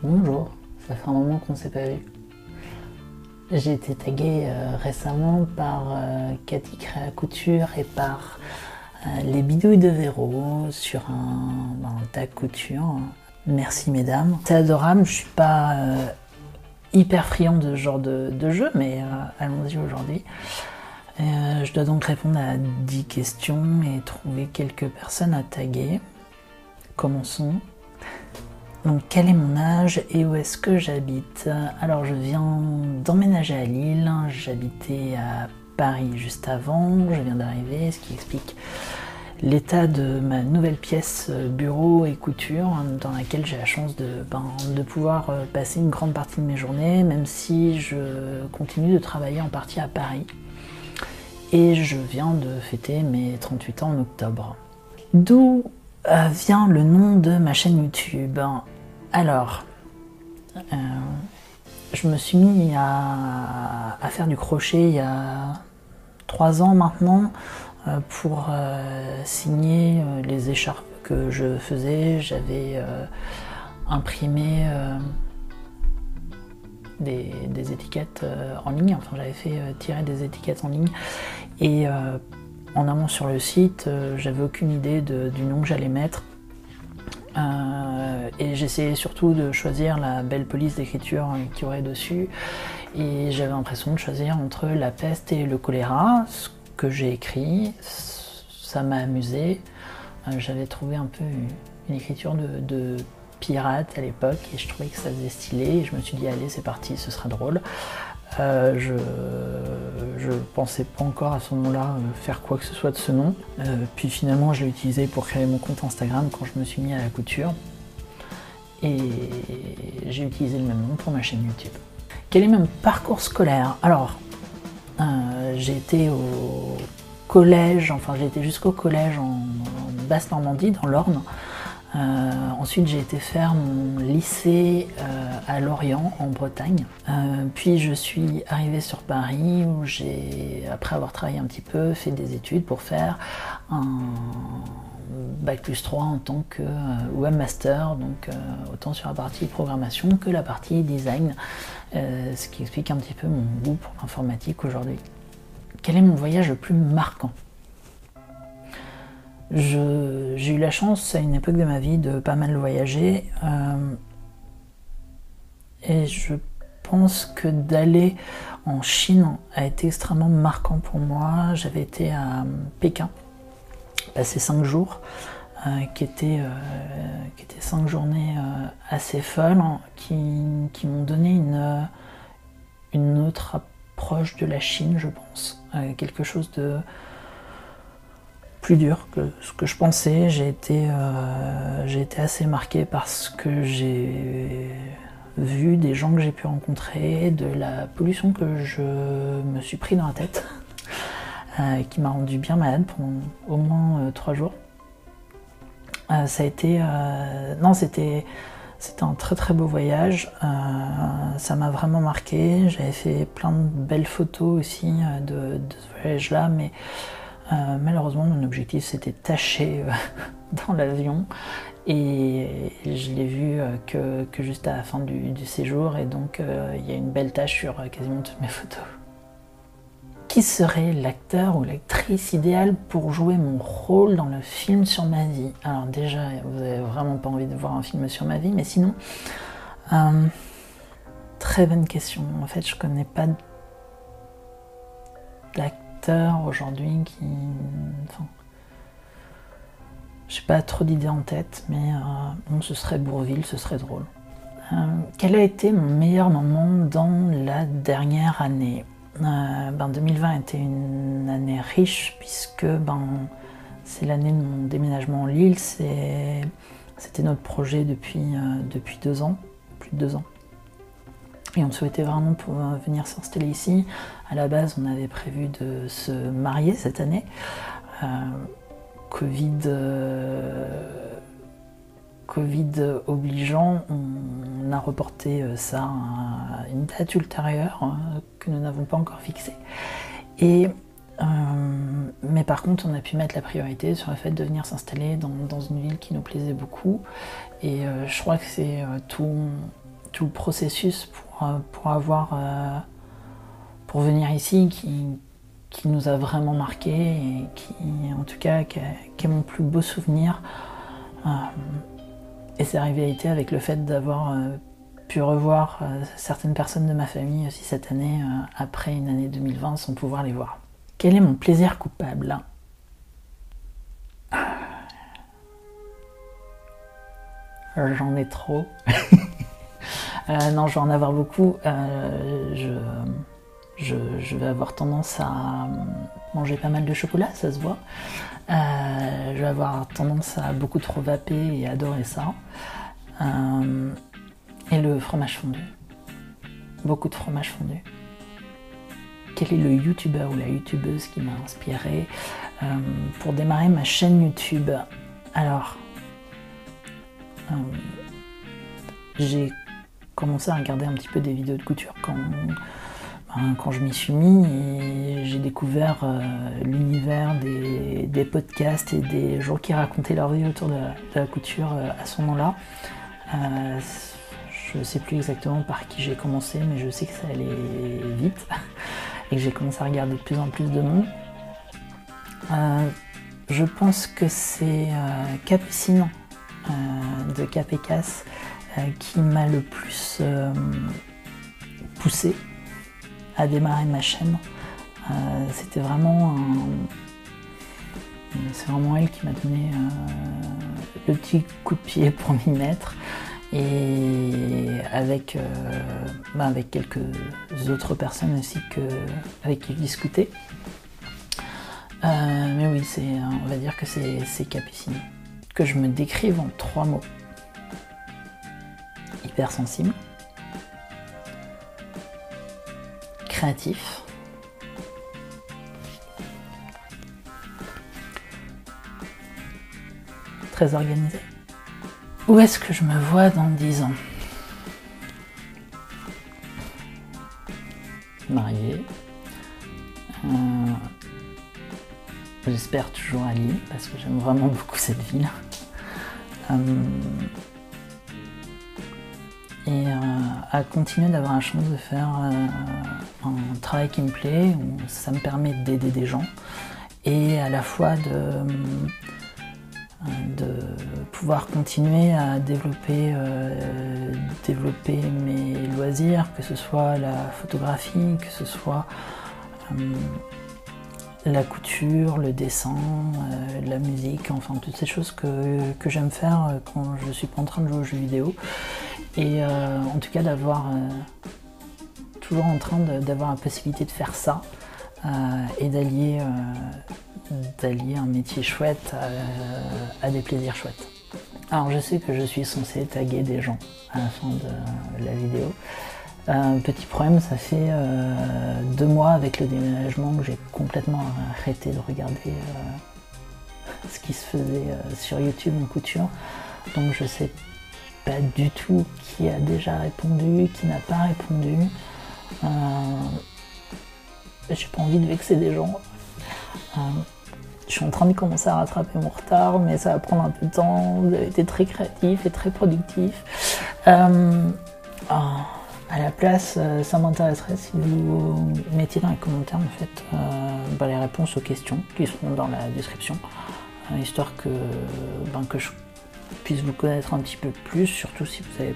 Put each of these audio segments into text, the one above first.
Bonjour, ça fait un moment qu'on ne s'est pas vu. J'ai été taguée récemment par Cathy Créa Couture et par les bidouilles de Véro sur un tag couture. Merci mesdames. C'est adorable, je suis pas hyper friand de ce genre de jeu, mais allons-y aujourd'hui. Je dois donc répondre à 10 questions et trouver quelques personnes à taguer. Commençons. Donc, quel est mon âge et où est-ce que j'habite? Alors, je viens d'emménager à Lille, j'habitais à Paris juste avant, je viens d'arriver, ce qui explique l'état de ma nouvelle pièce bureau et couture, dans laquelle j'ai la chance de pouvoir passer une grande partie de mes journées, même si je continue de travailler en partie à Paris. Et je viens de fêter mes 38 ans en octobre. D'où vient le nom de ma chaîne YouTube? Alors, je me suis mis à faire du crochet il y a 3 ans maintenant pour signer les écharpes que je faisais. J'avais imprimé des étiquettes en ligne, enfin j'avais fait tirer des étiquettes en ligne et en amont sur le site, j'avais aucune idée du nom que j'allais mettre. Et j'essayais surtout de choisir la belle police d'écriture qu'il y aurait dessus. Et j'avais l'impression de choisir entre la peste et le choléra, ce que j'ai écrit. Ça m'a amusé. J'avais trouvé un peu une écriture de pirate à l'époque et je trouvais que ça faisait stylé. Et je me suis dit, allez, c'est parti, ce sera drôle. Je pensais pas encore à ce moment-là faire quoi que ce soit de ce nom. Puis finalement, je l'ai utilisé pour créer mon compte Instagram quand je me suis mis à la couture. Et j'ai utilisé le même nom pour ma chaîne YouTube. Quel est mon parcours scolaire? Alors, j'ai été au collège, enfin j'ai été jusqu'au collège en Basse-Normandie, dans l'Orne. Ensuite j'ai été faire mon lycée à Lorient en Bretagne. Puis je suis arrivée sur Paris où j'ai, après avoir travaillé un petit peu, fait des études pour faire un Bac+3 en tant que webmaster, donc autant sur la partie programmation que la partie design, ce qui explique un petit peu mon goût pour l'informatique aujourd'hui. Quel est mon voyage le plus marquant? J'ai eu la chance à une époque de ma vie de pas mal voyager et je pense que d'aller en Chine a été extrêmement marquant pour moi. J'avais été à Pékin, passé 5 jours, qui étaient 5 journées assez folles, qui m'ont donné une autre approche de la Chine, je pense, quelque chose de plus dur que ce que je pensais. J'ai été assez marqué par ce que j'ai vu, des gens que j'ai pu rencontrer, de la pollution que je me suis pris dans la tête, qui m'a rendu bien malade pendant au moins 3 jours. Ça a été... non, c'était un très très beau voyage, ça m'a vraiment marqué. J'avais fait plein de belles photos aussi de ce voyage-là, mais malheureusement mon objectif s'était taché dans l'avion et je l'ai vu que juste à la fin du séjour, et donc il y a une belle tache sur quasiment toutes mes photos. Qui serait l'acteur ou l'actrice idéale pour jouer mon rôle dans le film sur ma vie? Alors déjà, vous avez vraiment pas envie de voir un film sur ma vie, mais sinon, très bonne question. En fait, je connais pas d'acteur aujourd'hui qui... Enfin, j'ai pas trop d'idées en tête, mais bon, ce serait Bourvil, ce serait drôle. Quel a été mon meilleur moment dans la dernière année? 2020 a été une année riche puisque c'est l'année de mon déménagement en Lille. C'était notre projet depuis 2 ans, plus de 2 ans. Et on souhaitait vraiment venir s'installer ici. À la base, on avait prévu de se marier cette année. Covid obligeant, on a reporté ça à une date ultérieure que nous n'avons pas encore fixée. Mais par contre, on a pu mettre la priorité sur le fait de venir s'installer dans une ville qui nous plaisait beaucoup. Et je crois que c'est tout tout le processus pour venir ici qui nous a vraiment marqué et qui, en tout cas, qui est mon plus beau souvenir. Et c'est rivalité avec le fait d'avoir pu revoir certaines personnes de ma famille aussi cette année, après une année 2020, sans pouvoir les voir. Quel est mon plaisir coupable? J'en ai trop. Non, je vais en avoir beaucoup. Je vais avoir tendance à manger pas mal de chocolat, ça se voit. Je vais avoir tendance à beaucoup trop vaper et adorer ça. Et le fromage fondu. Beaucoup de fromage fondu. Quel est le youtubeur ou la youtubeuse qui m'a inspirée pour démarrer ma chaîne YouTube? Alors, j'ai commencé à regarder un petit peu des vidéos de couture quand je m'y suis mis, et j'ai découvert l'univers des podcasts et des gens qui racontaient leur vie autour de la couture à ce moment-là. Je ne sais plus exactement par qui j'ai commencé, mais je sais que ça allait vite et que j'ai commencé à regarder de plus en plus de monde. Je pense que c'est Capucine de Cap et Casse qui m'a le plus poussé à démarrer ma chaîne. C'est vraiment elle qui m'a donné le petit coup de pied pour m'y mettre, et avec quelques autres personnes aussi avec qui je discutais. Mais oui, on va dire que c'est Capucine. Que je me décrive en 3 mots. Hypersensible, créatif, très organisé. Où est-ce que je me vois dans 10 ans? Mariée. J'espère toujours à Lille, parce que j'aime vraiment beaucoup cette ville. Et à continuer d'avoir la chance de faire un travail qui me plaît, où ça me permet d'aider des gens, et à la fois de pouvoir continuer à développer mes loisirs, que ce soit la photographie, que ce soit la couture, le dessin, la musique, enfin toutes ces choses que j'aime faire quand je suis pas en train de jouer aux jeux vidéo. Et en tout cas toujours en train d'avoir la possibilité de faire ça et d'allier un métier chouette à des plaisirs chouettes. Alors je sais que je suis censée taguer des gens à la fin de la vidéo. Petit problème, ça fait 2 mois avec le déménagement que j'ai complètement arrêté de regarder ce qui se faisait sur YouTube en couture. Donc je sais pas du tout qui a déjà répondu, qui n'a pas répondu. J'ai pas envie de vexer des gens. Je suis en train de commencer à rattraper mon retard, mais ça va prendre un peu de temps. Vous avez été très créatifs et très productifs. À la place, ça m'intéresserait si vous mettiez dans les commentaires en fait les réponses aux questions qui seront dans la description, histoire que je puisse vous connaître un petit peu plus, surtout si vous n'avez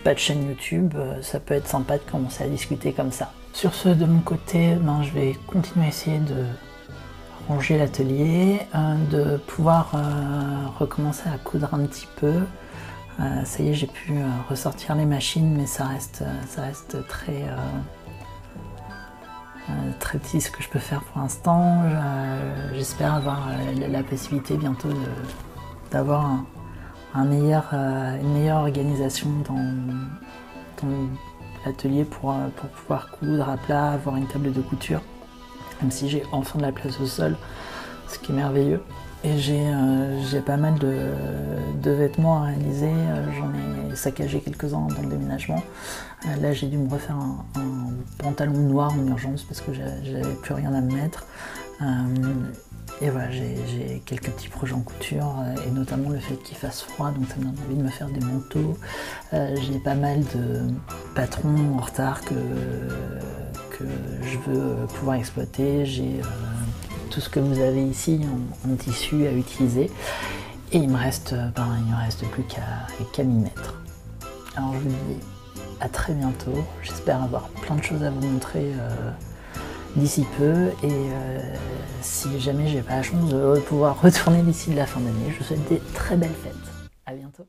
pas de chaîne YouTube, ça peut être sympa de commencer à discuter comme ça. Sur ce, de mon côté, je vais continuer à essayer de ranger l'atelier, de pouvoir recommencer à coudre un petit peu. Ça y est, j'ai pu ressortir les machines, mais ça reste très petit ce que je peux faire pour l'instant. J'espère avoir la possibilité bientôt d'avoir une meilleure organisation dans l'atelier pour pouvoir coudre à plat, avoir une table de couture, même si j'ai enfin de la place au sol, ce qui est merveilleux. Et j'ai pas mal de vêtements à réaliser, j'en ai saccagé quelques-uns dans le déménagement. Là j'ai dû me refaire un pantalon noir en urgence parce que j'avais plus rien à me mettre. Et voilà, j'ai quelques petits projets en couture, et notamment le fait qu'il fasse froid, donc ça me donne envie de me faire des manteaux. J'ai pas mal de patrons en retard que je veux pouvoir exploiter. J'ai tout ce que vous avez ici en tissu à utiliser. Et il me reste plus qu'à m'y mettre. Alors je vous dis à très bientôt. J'espère avoir plein de choses à vous montrer d'ici peu. Et si jamais j'ai pas la chance de pouvoir retourner d'ici la fin d'année, je vous souhaite des très belles fêtes. À bientôt.